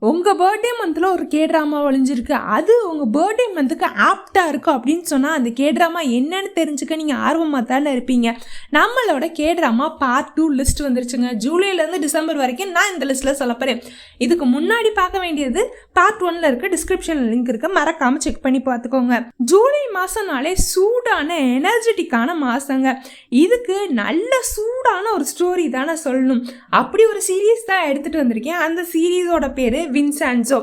உங்கள் பர்த்டே மந்தில் ஒரு கேட்ராமா ஒழிஞ்சிருக்கு, அது உங்கள் பர்த்டே மந்த்துக்கு ஆப்டாக இருக்கும் அப்படின்னு சொன்னால் அந்த கேட்ராமா என்னன்னு தெரிஞ்சுக்க நீங்கள் ஆர்வமாக தானே இருப்பீங்க. நம்மளோட கேட்ராமா பார்ட் 2 லிஸ்ட் வந்துருச்சுங்க. ஜூலைலேருந்து டிசம்பர் வரைக்கும் நான் இந்த லிஸ்ட்டில் சொல்ல போகிறேன். இதுக்கு முன்னாடி பார்க்க வேண்டியது பார்ட் 1ல் இருக்க டிஸ்கிரிப்ஷனில் லிங்க் இருக்குது, மறக்காமல் செக் பண்ணி பார்த்துக்கோங்க. ஜூலை மாதம்னாலே சூடான எனர்ஜெட்டிக்கான மாதங்க. இதுக்கு நல்ல சூடான ஒரு ஸ்டோரி தானே சொல்லணும். அப்படி ஒரு சீரீஸ் தான் எடுத்துகிட்டு வந்திருக்கேன். அந்த சீரீஸோட பேர் வின்சான்சோ.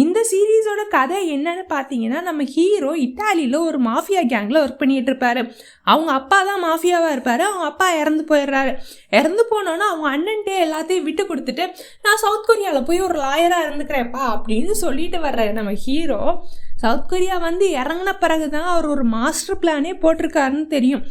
இந்த சீரீஸோட கதை என்னன்னு பார்த்தீங்கன்னா, நம்ம ஹீரோ இட்டாலியில் ஒரு மாஃபியா கேங்கில் ஒர்க் பண்ணிட்டு இருப்பாரு. அவங்க அப்பா தான் மாஃபியாவாக இருப்பார். அவங்க அப்பா இறந்து போயிடுறாரு. இறந்து போனோன்னா அவங்க அண்ணன்ட்டே எல்லாத்தையும் விட்டு கொடுத்துட்டு நான் சவுத் கொரியாவில் போய் ஒரு லாயராக இருந்துக்கிறேன்ப்பா அப்படின்னு சொல்லிட்டு வர்றாரு. நம்ம ஹீரோ சவுத் கொரியா வந்து இறங்கின பிறகு தான் அவர் ஒரு மாஸ்டர் பிளானே போட்டிருக்காருன்னு தெரியும்.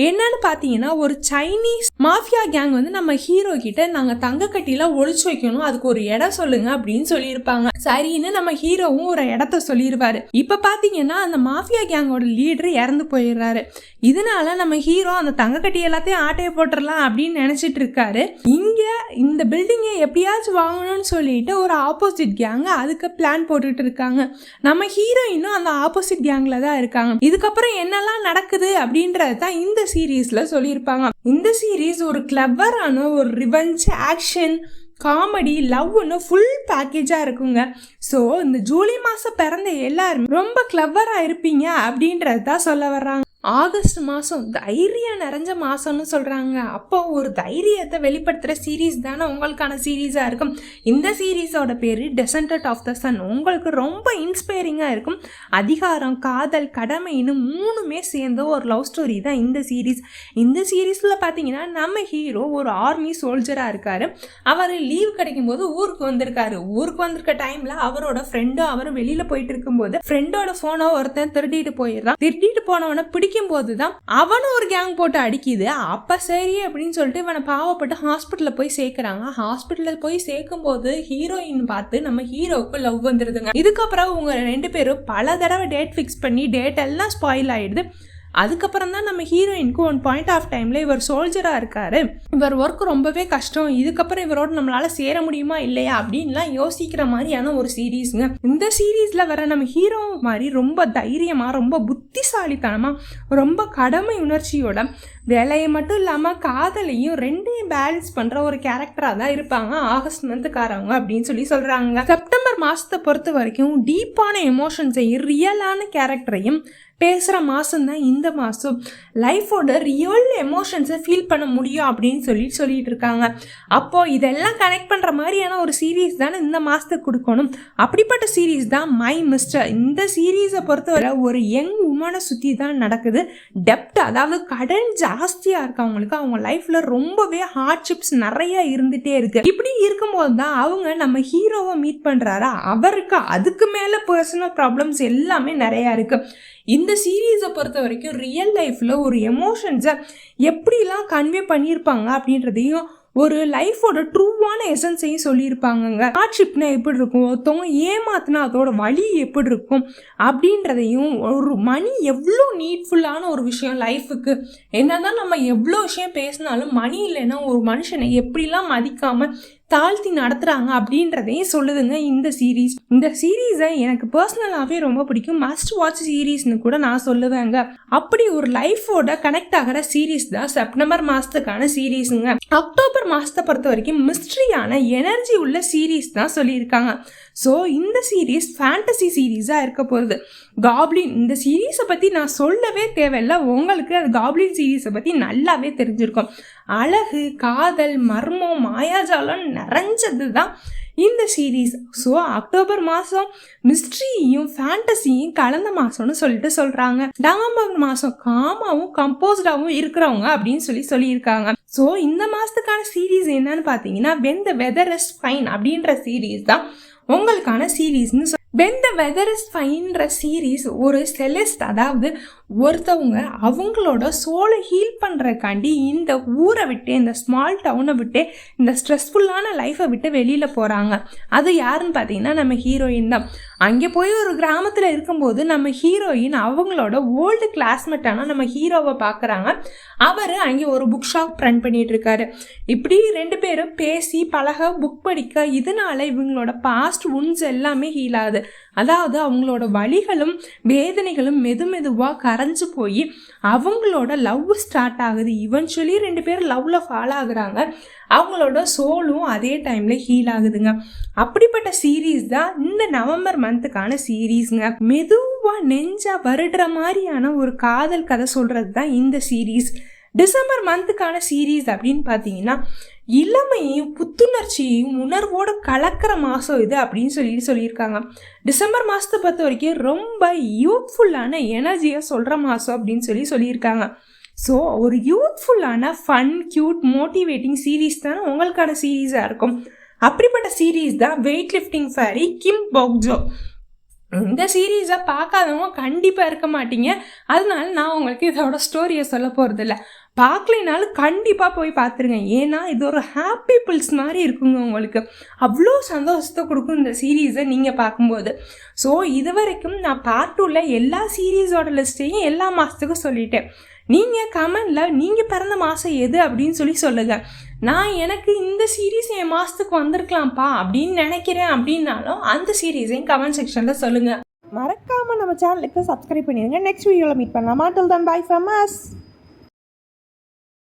என்னன்னு பார்த்தீங்கன்னா, ஒரு சைனீஸ் மாஃபியா கேங் வந்து நம்ம ஹீரோ கிட்ட நாங்கள் தங்க கட்டிலாம் ஒழிச்சு வைக்கணும், அதுக்கு ஒரு இடம் சொல்லுங்க அப்படின்னு சொல்லியிருப்பாங்க. சரின்னு நம்ம ஹீரோவும் ஒரு இடத்த சொல்லிடுவாரு. இப்போ பார்த்தீங்கன்னா அந்த மாஃபியா கேங்கோட லீடர் இறந்து போயிடுறாரு. இதனால நம்ம ஹீரோ அந்த தங்க கட்டி எல்லாத்தையும் ஆட்டையை போட்டுடலாம் அப்படின்னு நினைச்சிட்டு இருக்காரு. இங்கே இந்த பில்டிங்கை எப்படியாச்சும் வாங்கணும்னு சொல்லிட்டு ஒரு ஆப்போசிட் கேங் அதுக்கு பிளான் போட்டுட்டு இருக்காங்க. நம்ம ஹீரோ இன்னும் அந்த ஆப்போசிட் கேங்ல தான் இருக்காங்க. இதுக்கப்புறம் என்னெல்லாம் நடக்குது அப்படின்றது தான் இந்த சீரீஸ்ல சொல்லியிருப்பாங்க. இந்த சீரீஸ் ஒரு கிளவரான ஒரு ரிவெஞ்ச், ஆக்ஷன், காமெடி, லவ்னு ஃபுல் பேக்கேஜாக இருக்குங்க. ஸோ இந்த ஜூலை மாதம் பிறந்த எல்லாருமே ரொம்ப கிளவராக இருப்பீங்க அப்படின்றது தான் சொல்ல வர்றாங்க. ஆகஸ்ட் மாதம் தைரியம் நிறைஞ்ச மாதம்னு சொல்கிறாங்க. அப்போ ஒரு தைரியத்தை வெளிப்படுத்துகிற சீரீஸ் தானே உங்களுக்கான சீரீஸாக இருக்கும். இந்த சீரீஸோட பேர் டெசன்ட் ஆஃப் த சன். உங்களுக்கு ரொம்ப இன்ஸ்பைரிங்காக இருக்கும். அதிகாரம், காதல், கடமைன்னு மூணுமே சேர்ந்த ஒரு லவ் ஸ்டோரி தான் இந்த சீரீஸ். இந்த சீரீஸில் பார்த்தீங்கன்னா நம்ம ஹீரோ ஒரு ஆர்மி சோல்ஜராக இருக்கார். அவர் லீவ் கிடைக்கும் போது ஊருக்கு வந்திருக்காரு. ஊருக்கு வந்திருக்க டைமில் அவரோட ஃப்ரெண்டும் அவரும் வெளியில் போயிட்டு இருக்கும்போது ஃப்ரெண்டோட ஃபோனை ஒருத்தன் திருடிட்டு போயிடுறான். திருடிட்டு போனவனை பிடிக்கும் போதுதான் அவனும் ஒரு கேங் போட்டு அடிக்குது. அப்ப சரி அப்படின்னு சொல்லிட்டு இவனை பாவப்பட்டு ஹாஸ்பிட்டல்ல போய் சேர்க்கிறாங்க. ஹாஸ்பிட்டல்ல போய் சேர்க்கும் போது ஹீரோயின் பார்த்து நம்ம ஹீரோவுக்கு லவ் வந்துருதுங்க. இதுக்கப்புறம் உங்க 2 பேரும் பல தடவை டேட் ஃபிக்ஸ் பண்ணி டேட் எல்லாம் ஸ்பாயில் ஆயிடுது. அதுக்கப்புறம் தான் நம்ம ஹீரோயினுக்கு ஒன் பாயிண்ட் ஆஃப் டைமில் இவர் சோல்ஜராக இருக்காரு, இவர் ஒர்க் ரொம்பவே கஷ்டம், இதுக்கப்புறம் இவரோட நம்மளால் சேர முடியுமா இல்லையா அப்படின்லாம் யோசிக்கிற மாதிரியான ஒரு சீரீஸுங்க. இந்த சீரீஸில் வர நம்ம ஹீரோ மாதிரி ரொம்ப தைரியமாக, ரொம்ப புத்திசாலித்தனமாக, ரொம்ப கடமை உணர்ச்சியோட, வேலையை மட்டும் இல்லாமல் காதலையும் ரெண்டையும் பேலன்ஸ் பண்ணுற ஒரு கேரக்டராக தான் இருப்பாங்க ஆகஸ்ட் மந்த்துக்காரவங்க அப்படின்னு சொல்கிறாங்க. செப்டம்பர் மாதத்தை பொறுத்த வரைக்கும் டீப்பான எமோஷன்ஸையும் ரியலான கேரக்டரையும் பேசுகிற மாதம் தான் இந்த மாதம். லைஃபோட ரியல் எமோஷன்ஸை ஃபீல் பண்ண முடியும் அப்படின்னு சொல்லிட்டு இருக்காங்க. அப்போது இதெல்லாம் கனெக்ட் பண்ணுற மாதிரியான ஒரு சீரீஸ் தானே இந்த மாதத்துக்கு கொடுக்கணும். அப்படிப்பட்ட சீரீஸ் தான் மை மிஸ்டர். இந்த சீரீஸை பொறுத்தவரை ஒரு யங் உமனை சுற்றி தான் நடக்குது. டெப்ட், அதாவது கடன் ஜாஸ்தியாக இருக்கவங்களுக்கு அவங்க லைஃப்பில் ரொம்பவே ஹார்ட்ஷிப்ஸ் நிறைய இருந்துகிட்டே இருக்கு. இப்படி இருக்கும்போது தான் அவங்க நம்ம ஹீரோவை மீட் பண்ணுறாரு. அவருக்கு அதுக்கு மேலே பர்சனல் ப்ராப்ளம்ஸ் எல்லாமே நிறையா இருக்குது. இந்த சீரீஸை பொறுத்த வரைக்கும் ரியல் லைஃப்பில் ஒரு எமோஷன்ஸை எப்படிலாம் கன்வே பண்ணியிருப்பாங்க அப்படின்றதையும் ஒரு லைஃபோட ட்ரூவான எசன்ஸையும் சொல்லியிருப்பாங்கங்க. ஹார்ட்ஷிப்னா எப்படி இருக்கும், ஒருத்தவங்க ஏமாத்தினா அதோட வலி எப்படி இருக்கும் அப்படின்றதையும், ஒரு மணி எவ்வளோ நீட்ஃபுல்லான ஒரு விஷயம் லைஃபுக்கு. என்னதான் நம்ம எவ்வளோ விஷயம் பேசினாலும் மணி இல்லைன்னா ஒரு மனுஷனை எப்படிலாம் மதிக்காமல் தாழ்த்தி நடத்துகிறாங்க அப்படின்றதையும் சொல்லுதுங்க இந்த சீரீஸ். இந்த சீரீஸை எனக்கு பர்சனலாகவே ரொம்ப பிடிக்கும். மஸ்ட் வாட்ச் சீரீஸ்னு கூட நான் சொல்லுவேங்க. அப்படி ஒரு லைஃபோட கனெக்ட் ஆகிற சீரீஸ் தான் செப்டம்பர் மாதத்துக்கான சீரீஸுங்க. அக்டோபர் மாதத்தை பொறுத்த வரைக்கும் மிஸ்ட்ரியான எனர்ஜி உள்ள சீரீஸ் தான் சொல்லியிருக்காங்க. ஸோ இந்த சீரீஸ் ஃபேண்டசி சீரீஸாக இருக்க போகிறது. காப்ளின், இந்த சீரீஸை பற்றி நான் சொல்லவே தேவையில்லை, உங்களுக்கு அது காப்ளின் சீரீஸை பற்றி நல்லாவே தெரிஞ்சிருக்கும். அழகு, காதல், மர்மம், மாயாஜாலம் நிறைஞ்சது தான் இந்த சீரீஸ். ஸோ அக்டோபர் மாதம் மிஸ்ட்ரியும் ஃபேண்டசியும் கலந்த மாதம்னு சொல்கிறாங்க. நவம்பர் மாதம் காமாவும் கம்போஸ்டாகவும் இருக்கிறவங்க அப்படின்னு சொல்லியிருக்காங்க. ஸோ இந்த மாதத்துக்கான சீரீஸ் என்னன்னு பார்த்தீங்கன்னா when the weather is fine அப்படின்ற சீரீஸ் தான் உங்களுக்கான சீரீஸ்னு வென் த வெதர் இஸ் ஃபைன்ற சீரீஸ் ஒரு செலஸ்ட், அதாவது ஒருத்தவங்க அவங்களோட சோலை ஹீல் பண்ணுறக்காண்டி இந்த ஊரை விட்டு, இந்த ஸ்மால் டவுனை விட்டு, இந்த ஸ்ட்ரெஸ்ஃபுல்லான லைஃப்பை விட்டு வெளியில் போகிறாங்க. அது யாருன்னு பார்த்தீங்கன்னா நம்ம ஹீரோயின் தான். அங்கே போய் ஒரு கிராமத்தில் இருக்கும்போது நம்ம ஹீரோயின் அவங்களோட ஓல்டு கிளாஸ்மேட்டான நம்ம ஹீரோவை பார்க்குறாங்க. அவர் அங்கே ஒரு புக் ஷாப் ரன் பண்ணிட்டு இருக்காரு. இப்படி 2 பேரும் பேசி பழக புக் படிக்க இதனால இவங்களோட பாஸ்ட் உண்ஸ் எல்லாமே ஹீல் ஆகுது. அதாவது அவங்களோட வலிகளும் வேதனைகளும் மெதுவாக கரைஞ்சு போய் அவங்களோட லவ் ஸ்டார்ட் ஆகுது. இவென்ச்சுவலி 2 பேரும் லவ்ல ஃபாலோ ஆகுறாங்க. அவங்களோட சோலும் அதே டைமில் ஹீல் ஆகுதுங்க. அப்படிப்பட்ட சீரீஸ் தான் இந்த நவம்பர் மந்த்துக்கான சீரீஸுங்க. மெதுவாக நெஞ்சா வருடுற மாதிரியான ஒரு காதல் கதை சொல்கிறது தான் இந்த சீரீஸ். டிசம்பர் மந்த்துக்கான சீரீஸ் அப்படின்னு பார்த்தீங்கன்னா இளமையும் புத்துணர்ச்சியும் உணர்வோடு கலக்கிற மாதம் இது அப்படின்னு சொல்லியிருக்காங்க. டிசம்பர் மாதத்தை பொறுத்த வரைக்கும் ரொம்ப யூத்ஃபுல்லான எனர்ஜியை சொல்கிற மாதம் அப்படின்னு சொல்லியிருக்காங்க. ஸோ ஒரு யூத்ஃபுல்லான ஃபன் க்யூட் மோட்டிவேட்டிங் சீரீஸ் தானே உங்களுக்கான சீரீஸாக இருக்கும். அப்படிப்பட்ட சீரீஸ் தான் வெயிட் லிஃப்டிங் ஃபேரி கிம் போக்ஜோ. இந்த சீரீஸை பார்க்காதவங்க கண்டிப்பாக இருக்க மாட்டீங்க. அதனால நான் உங்களுக்கு இதோட ஸ்டோரியை சொல்ல போகிறதில்ல. பார்க்கலைனாலும் கண்டிப்பாக போய் பார்த்துருங்க. ஏன்னா இது ஒரு ஹாப்பி பில்ஸ் மாதிரி இருக்குங்க. உங்களுக்கு அவ்வளோ சந்தோஷத்தை கொடுக்கும் இந்த சீரீஸை நீங்கள் பார்க்கும்போது. ஸோ இது வரைக்கும் நான் பார்ட் 2ல எல்லா சீரீஸோட லிஸ்ட்டையும் எல்லா மாதத்துக்கும் சொல்லிட்டேன். நீங்கள் கமெண்டில் நீங்கள் பிறந்த மாதம் எது அப்படின்னு சொல்லுங்கள். நான் எனக்கு இந்த சீரீஸ் என் மாதத்துக்கு வந்திருக்கலாம்ப்பா அப்படின்னு நினைக்கிறேன் அப்படின்னாலும் அந்த சீரீஸையும் கமெண்ட் செக்ஷனில் சொல்லுங்கள். மறக்காமல் நம்ம சேனலுக்கு சப்ஸ்கிரைப் பண்ணிடுங்க. நெக்ஸ்ட் வீடியோவில் மீட் பண்ணலாம். Till then, bye from us.